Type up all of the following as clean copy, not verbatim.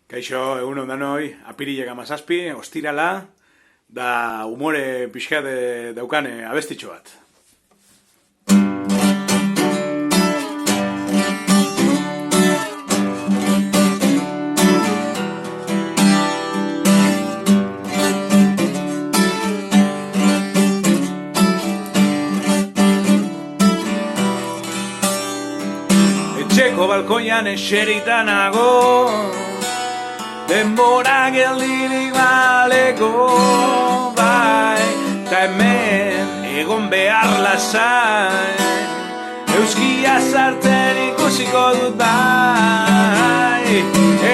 Kaixo, egun ondan hoi, apirilek 17, ostirala, da umore pixkat daukane abestitxo bat. Etxeko balkoian eserita nago, denbora geldirik baleko, bai, ta hemen egon behar lasai, euskia sartzen ikusiko dut bai.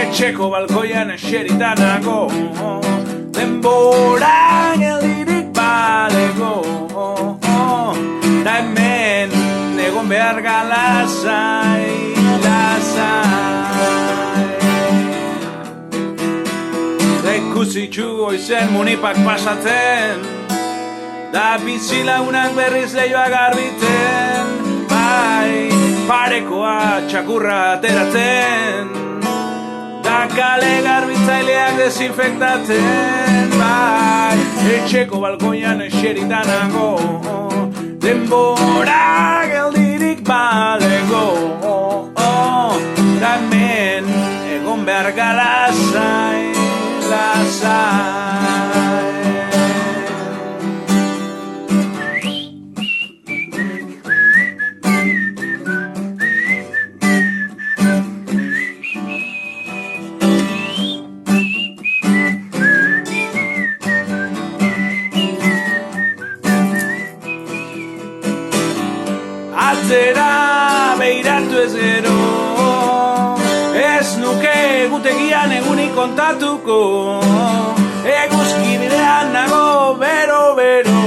Etxeko balkoian eserita nago, denbora geldirik baleko, ta hemen egon behar galasai, Ikusitxu goizen munipak pasatzen, da bizilagunak berriz lehioa garbiten, bai, parekoa txakurra ateratzen, da kale garbitzaileak desinfektatzen, bai, etxeko balkoian eserita nago, denbora geldirik balego, da hemen egon behar galasai. Atzera beiratu ez gero, ez nuke egutegian egunik kontatuko, eguzki bidean nago bero-bero,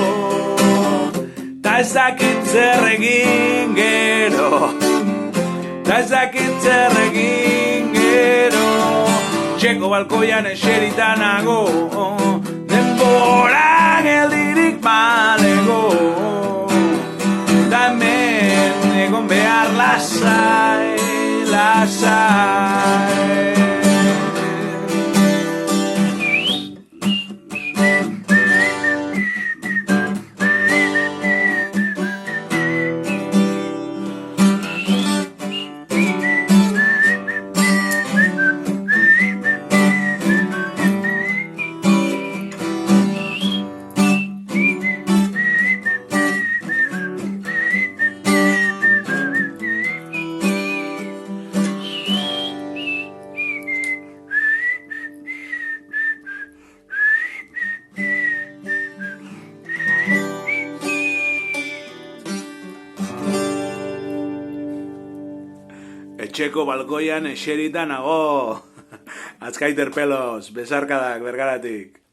ta ez dakit zer egin gero, ta ez dakit zer egin gero. Txeko balkoian eserita nago, denbora geldirik balego, ta hemen egon behar lasai. Etxeko balkoian eserita nago, azkaiter pelos, besarkadak bergaratik.